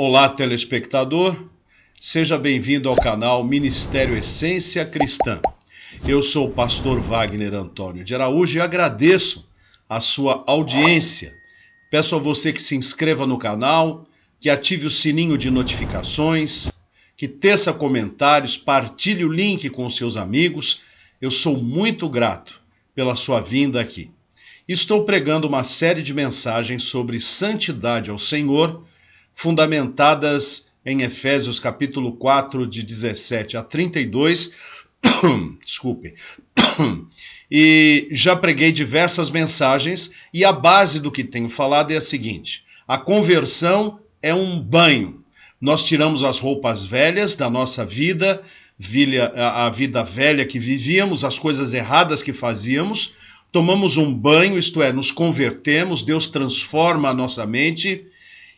Olá, telespectador, seja bem-vindo ao canal Ministério Essência Cristã. Eu sou o pastor Wagner Antônio de Araújo e agradeço a sua audiência. Peço a você que se inscreva no canal, que ative o sininho de notificações, que teça comentários, partilhe o link com seus amigos. Eu sou muito grato pela sua vinda aqui. Estou pregando uma série de mensagens sobre santidade ao Senhor, fundamentadas em Efésios capítulo 4, de 17 a 32. Desculpe. E já preguei diversas mensagens e a base do que tenho falado é a seguinte: a conversão é um banho. Nós tiramos as roupas velhas da nossa vida, a vida velha que vivíamos, as coisas erradas que fazíamos, tomamos um banho, isto é, nos convertemos, Deus transforma a nossa mente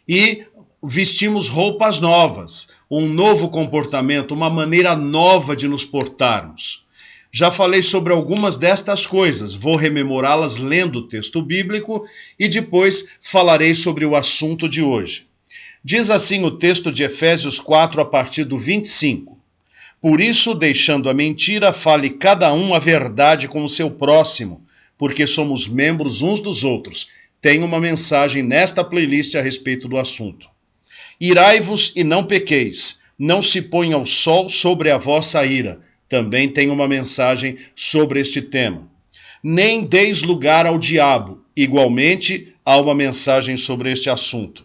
e vestimos roupas novas, um novo comportamento, uma maneira nova de nos portarmos. Já falei sobre algumas destas coisas, vou rememorá-las lendo o texto bíblico e depois falarei sobre o assunto de hoje. Diz assim o texto de Efésios 4, a partir do 25. Por isso, deixando a mentira, fale cada um a verdade com o seu próximo, porque somos membros uns dos outros. Tem uma mensagem nesta playlist a respeito do assunto. Irai-vos e não pequeis, não se ponha o sol sobre a vossa ira. Também tem uma mensagem sobre este tema. Nem deis lugar ao diabo. Igualmente, há uma mensagem sobre este assunto.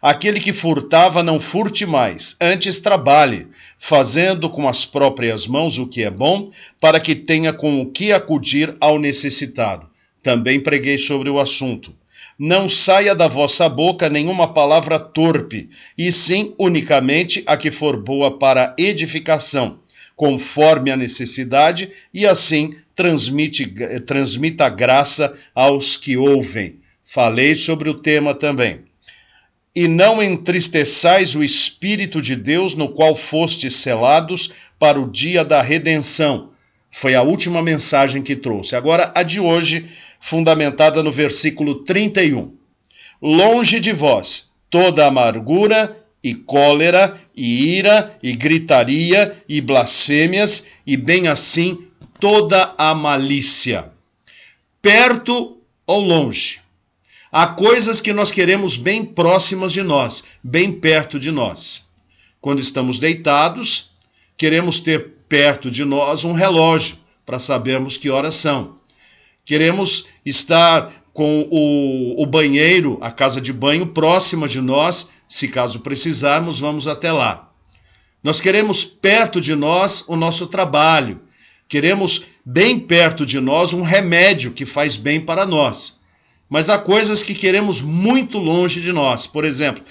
Aquele que furtava, não furte mais, antes trabalhe, fazendo com as próprias mãos o que é bom, para que tenha com o que acudir ao necessitado. Também preguei sobre o assunto. Não saia da vossa boca nenhuma palavra torpe, e sim unicamente a que for boa para edificação, conforme a necessidade, e assim transmita graça aos que ouvem. Falei sobre o tema também. E não entristeçais o Espírito de Deus, no qual fostes selados para o dia da redenção. Foi a última mensagem que trouxe. Agora, a de hoje, fundamentada no versículo 31. Longe de vós toda amargura e cólera e ira e gritaria e blasfêmias e bem assim toda a malícia. Perto ou longe? Há coisas que nós queremos bem próximas de nós, bem perto de nós. Quando estamos deitados, queremos ter perto de nós um relógio para sabermos que horas são. Queremos estar com o banheiro, a casa de banho, próxima de nós. Se caso precisarmos, vamos até lá. Nós queremos perto de nós o nosso trabalho. Queremos bem perto de nós um remédio que faz bem para nós. Mas há coisas que queremos muito longe de nós. Por exemplo,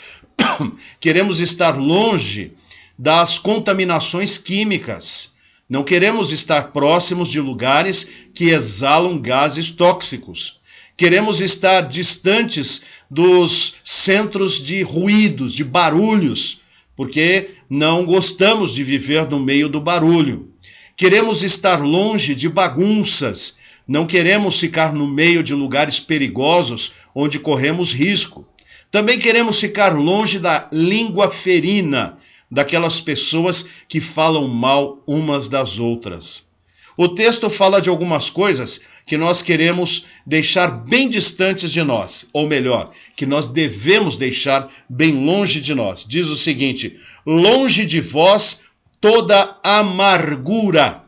queremos estar longe das contaminações químicas. Não queremos estar próximos de lugares que exalam gases tóxicos. Queremos estar distantes dos centros de ruídos, de barulhos, porque não gostamos de viver no meio do barulho. Queremos estar longe de bagunças. Não queremos ficar no meio de lugares perigosos onde corremos risco. Também queremos ficar longe da língua ferina, daquelas pessoas que falam mal umas das outras. O texto fala de algumas coisas que nós queremos deixar bem distantes de nós, ou melhor, que nós devemos deixar bem longe de nós. Diz o seguinte: longe de vós toda amargura.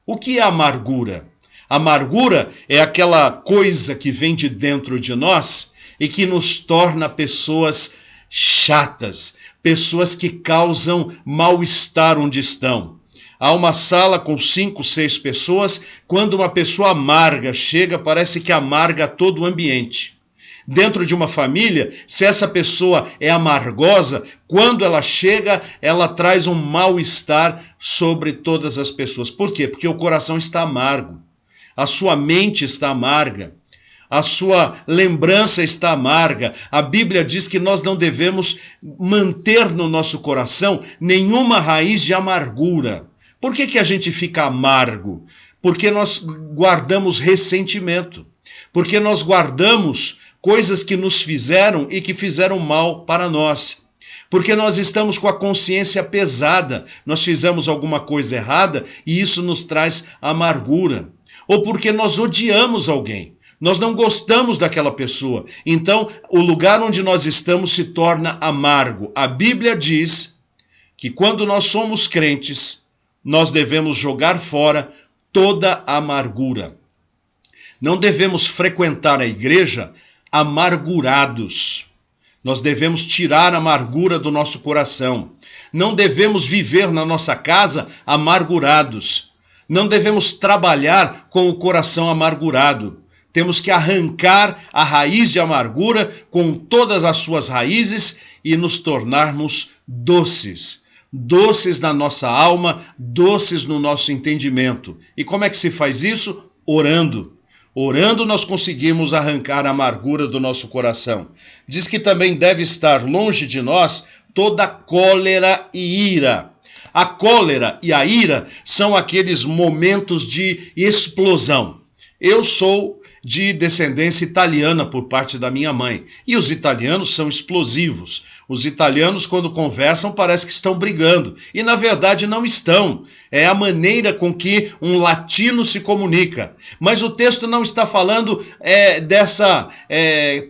O que é amargura? Amargura é aquela coisa que vem de dentro de nós e que nos torna pessoas chatas, pessoas que causam mal-estar onde estão. Há uma sala com 5, 6 pessoas, quando uma pessoa amarga chega, parece que amarga todo o ambiente. Dentro de uma família, se essa pessoa é amargosa, quando ela chega, ela traz um mal-estar sobre todas as pessoas. Por quê? Porque o coração está amargo, a sua mente está amarga. A sua lembrança está amarga. A Bíblia diz que nós não devemos manter no nosso coração nenhuma raiz de amargura. Por que a gente fica amargo? Porque nós guardamos ressentimento. Porque nós guardamos coisas que nos fizeram e que fizeram mal para nós. Porque nós estamos com a consciência pesada, nós fizemos alguma coisa errada e isso nos traz amargura. Ou porque nós odiamos alguém, nós não gostamos daquela pessoa. Então, o lugar onde nós estamos se torna amargo. A Bíblia diz que quando nós somos crentes, nós devemos jogar fora toda a amargura. Não devemos frequentar a igreja amargurados. Nós devemos tirar a amargura do nosso coração. Não devemos viver na nossa casa amargurados. Não devemos trabalhar com o coração amargurado. Temos que arrancar a raiz de amargura com todas as suas raízes e nos tornarmos doces. Doces na nossa alma, doces no nosso entendimento. E como é que se faz isso? Orando. Orando nós conseguimos arrancar a amargura do nosso coração. Diz que também deve estar longe de nós toda cólera e ira. A cólera e a ira são aqueles momentos de explosão. Eu sou de descendência italiana por parte da minha mãe. E os italianos são explosivos. Os italianos, quando conversam, parece que estão brigando. E, na verdade, não estão. É a maneira com que um latino se comunica. Mas o texto não está falando dessa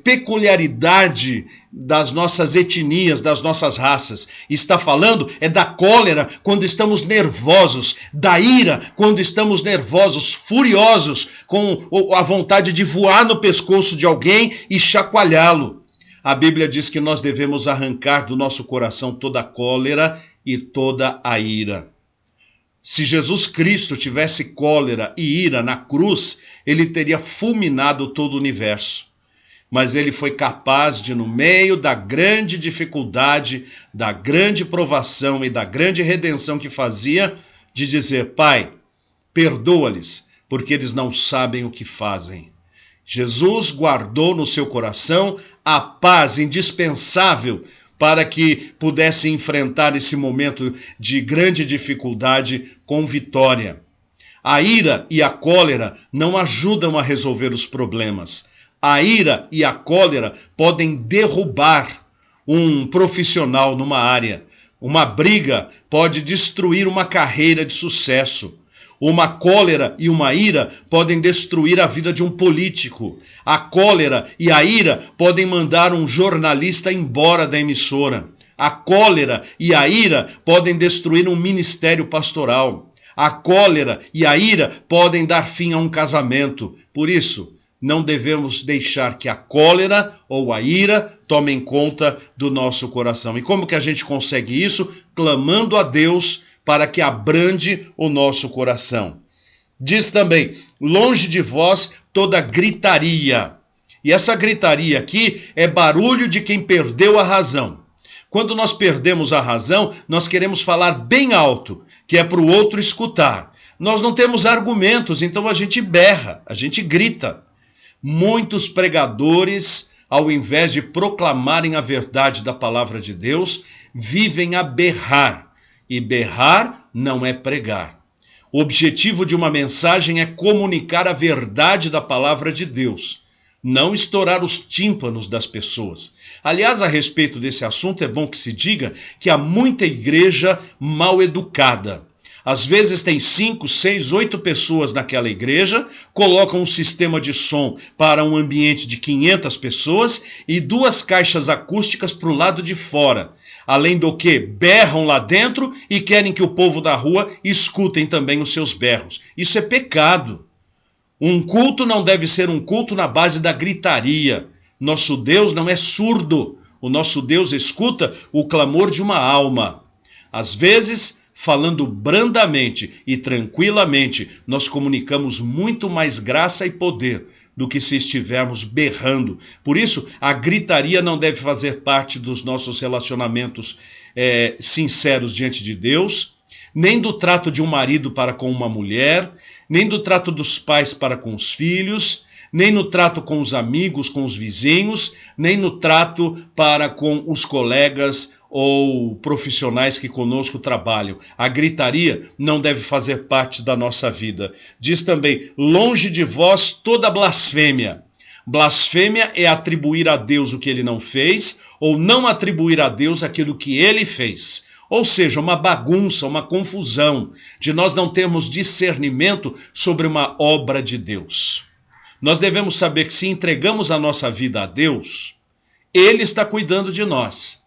peculiaridade das nossas etnias, das nossas raças. Está falando da cólera quando estamos nervosos, da ira quando estamos nervosos, furiosos, com a vontade de voar no pescoço de alguém e chacoalhá-lo. A Bíblia diz que nós devemos arrancar do nosso coração toda a cólera e toda a ira. Se Jesus Cristo tivesse cólera e ira na cruz, ele teria fulminado todo o universo. Mas ele foi capaz de, no meio da grande dificuldade, da grande provação e da grande redenção que fazia, de dizer: Pai, perdoa-lhes, porque eles não sabem o que fazem. Jesus guardou no seu coração a paz indispensável para que pudesse enfrentar esse momento de grande dificuldade com vitória. A ira e a cólera não ajudam a resolver os problemas. A ira e a cólera podem derrubar um profissional numa área. Uma briga pode destruir uma carreira de sucesso. Uma cólera e uma ira podem destruir a vida de um político. A cólera e a ira podem mandar um jornalista embora da emissora. A cólera e a ira podem destruir um ministério pastoral. A cólera e a ira podem dar fim a um casamento. Por isso, não devemos deixar que a cólera ou a ira tomem conta do nosso coração. E como que a gente consegue isso? Clamando a Deus para que abrande o nosso coração. Diz também: longe de vós toda gritaria. E essa gritaria aqui é barulho de quem perdeu a razão. Quando nós perdemos a razão, nós queremos falar bem alto, que é para o outro escutar. Nós não temos argumentos, então a gente berra, a gente grita. Muitos pregadores, ao invés de proclamarem a verdade da palavra de Deus, vivem a berrar. E berrar não é pregar. O objetivo de uma mensagem é comunicar a verdade da palavra de Deus, não estourar os tímpanos das pessoas. Aliás, a respeito desse assunto, é bom que se diga que há muita igreja mal educada. Às vezes tem 5, 6, 8 pessoas naquela igreja, colocam um sistema de som para um ambiente de 500 pessoas e 2 caixas acústicas para o lado de fora. Além do que, berram lá dentro e querem que o povo da rua escutem também os seus berros. Isso é pecado. Um culto não deve ser um culto na base da gritaria. Nosso Deus não é surdo. O nosso Deus escuta o clamor de uma alma. Às vezes, falando brandamente e tranquilamente, nós comunicamos muito mais graça e poder do que se estivermos berrando. Por isso, a gritaria não deve fazer parte dos nossos relacionamentos sinceros diante de Deus, nem do trato de um marido para com uma mulher, nem do trato dos pais para com os filhos, nem no trato com os amigos, com os vizinhos, nem no trato para com os colegas ou profissionais que conosco trabalham. A gritaria não deve fazer parte da nossa vida. Diz também: longe de vós toda blasfêmia. Blasfêmia é atribuir a Deus o que ele não fez, ou não atribuir a Deus aquilo que ele fez. Ou seja, uma bagunça, uma confusão, de nós não termos discernimento sobre uma obra de Deus. Nós devemos saber que se entregamos a nossa vida a Deus, Ele está cuidando de nós.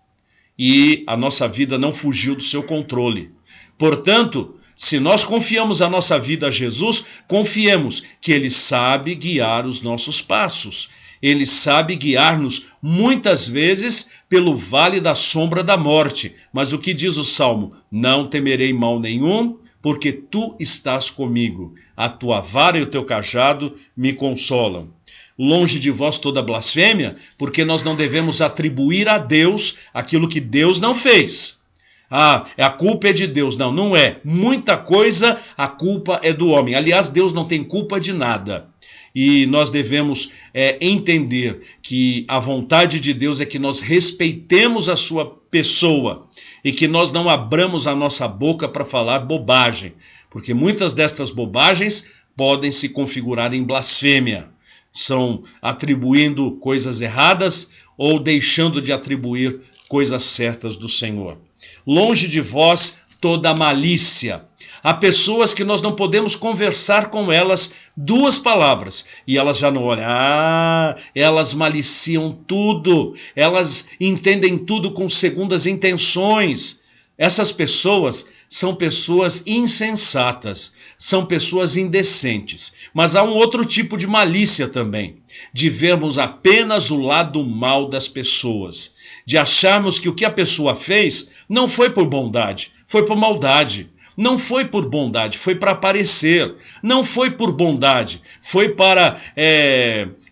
E a nossa vida não fugiu do seu controle. Portanto, se nós confiamos a nossa vida a Jesus, confiemos que Ele sabe guiar os nossos passos. Ele sabe guiar-nos muitas vezes pelo vale da sombra da morte. Mas o que diz o Salmo? Não temerei mal nenhum, porque tu estás comigo. A tua vara e o teu cajado me consolam. Longe de vós toda blasfêmia, porque nós não devemos atribuir a Deus aquilo que Deus não fez. A culpa é de Deus. Não, não é. Muita coisa a culpa é do homem. Aliás, Deus não tem culpa de nada. E nós devemos entender que a vontade de Deus é que nós respeitemos a sua pessoa e que nós não abramos a nossa boca para falar bobagem, porque muitas destas bobagens podem se configurar em blasfêmia. São atribuindo coisas erradas ou deixando de atribuir coisas certas do Senhor. Longe de vós toda malícia. Há pessoas que nós não podemos conversar com elas 2 palavras e elas já não olham. Elas maliciam tudo, elas entendem tudo com segundas intenções. Essas pessoas são pessoas insensatas, são pessoas indecentes. Mas há um outro tipo de malícia também, de vermos apenas o lado mal das pessoas, de acharmos que o que a pessoa fez não foi por bondade, foi por maldade. Não foi por bondade, foi para aparecer. Não foi por bondade, foi para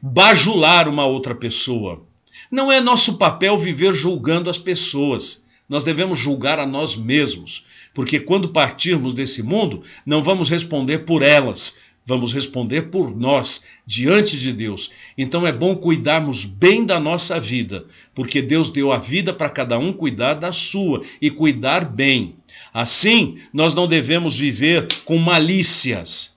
bajular uma outra pessoa. Não é nosso papel viver julgando as pessoas. Nós devemos julgar a nós mesmos, porque quando partirmos desse mundo, não vamos responder por elas, vamos responder por nós, diante de Deus. Então é bom cuidarmos bem da nossa vida, porque Deus deu a vida para cada um cuidar da sua e cuidar bem. Assim, nós não devemos viver com malícias.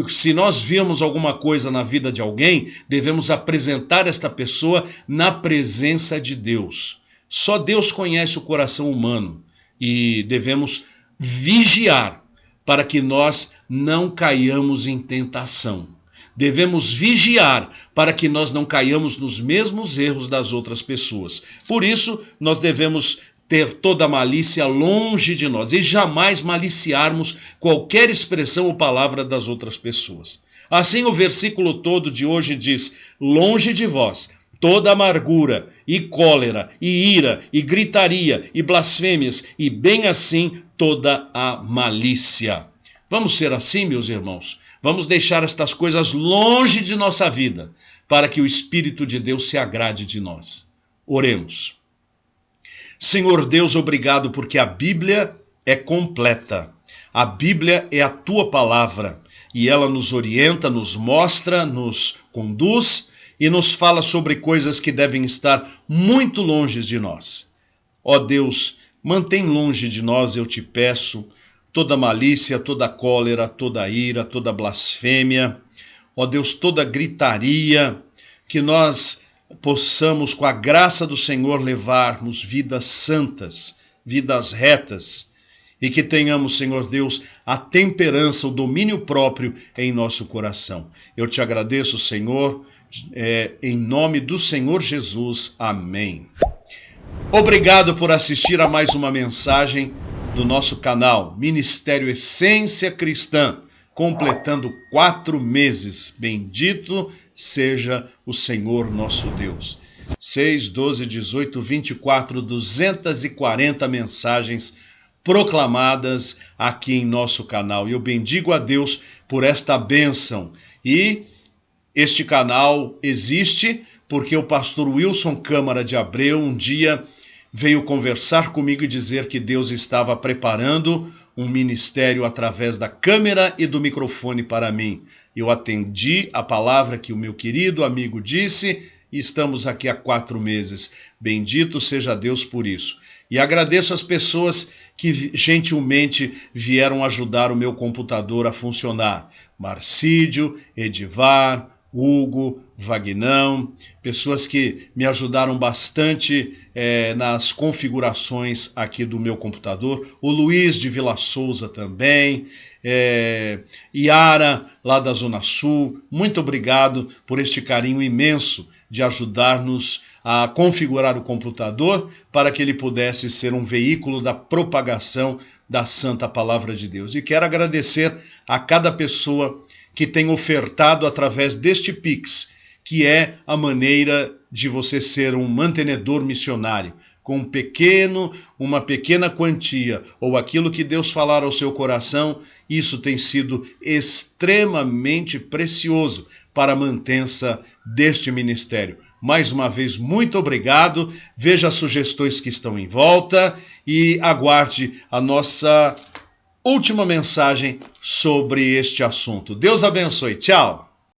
Se nós vimos alguma coisa na vida de alguém, devemos apresentar esta pessoa na presença de Deus. Só Deus conhece o coração humano e devemos vigiar para que nós não caiamos em tentação. Devemos vigiar para que nós não caiamos nos mesmos erros das outras pessoas. Por isso, nós devemos ter toda a malícia longe de nós e jamais maliciarmos qualquer expressão ou palavra das outras pessoas. Assim, o versículo todo de hoje diz: longe de vós toda amargura e cólera e ira e gritaria e blasfêmias e bem assim toda a malícia. Vamos ser assim, meus irmãos? Vamos deixar estas coisas longe de nossa vida para que o Espírito de Deus se agrade de nós. Oremos. Senhor Deus, obrigado porque a Bíblia é completa. A Bíblia é a tua palavra e ela nos orienta, nos mostra, nos conduz e nos fala sobre coisas que devem estar muito longe de nós. Ó Deus, mantém longe de nós, eu te peço, toda malícia, toda cólera, toda ira, toda blasfêmia. Ó Deus, toda gritaria, que nós possamos, com a graça do Senhor, levarmos vidas santas, vidas retas, e que tenhamos, Senhor Deus, a temperança, o domínio próprio em nosso coração. Eu te agradeço, Senhor, em nome do Senhor Jesus. Amém. Obrigado por assistir a mais uma mensagem do nosso canal Ministério Essência Cristã, completando 4 meses. Bendito seja o Senhor nosso Deus. 6, 12, 18, 24, 240 mensagens proclamadas aqui em nosso canal. E eu bendigo a Deus por esta bênção. E este canal existe porque o pastor Wilson Câmara de Abreu um dia veio conversar comigo e dizer que Deus estava preparando um ministério através da câmera e do microfone para mim. Eu atendi a palavra que o meu querido amigo disse e estamos aqui há 4 meses. Bendito seja Deus por isso. E agradeço as pessoas que gentilmente vieram ajudar o meu computador a funcionar. Marcídio, Edivar, Hugo, Vagnão, pessoas que me ajudaram bastante nas configurações aqui do meu computador, o Luiz de Vila Souza também, Yara, lá da Zona Sul, muito obrigado por este carinho imenso de ajudar-nos a configurar o computador para que ele pudesse ser um veículo da propagação da Santa Palavra de Deus. E quero agradecer a cada pessoa que tem ofertado através deste Pix, que é a maneira de você ser um mantenedor missionário, com uma pequena quantia, ou aquilo que Deus falar ao seu coração, isso tem sido extremamente precioso para a mantença deste ministério. Mais uma vez, muito obrigado, veja as sugestões que estão em volta e aguarde a nossa última mensagem sobre este assunto. Deus abençoe. Tchau!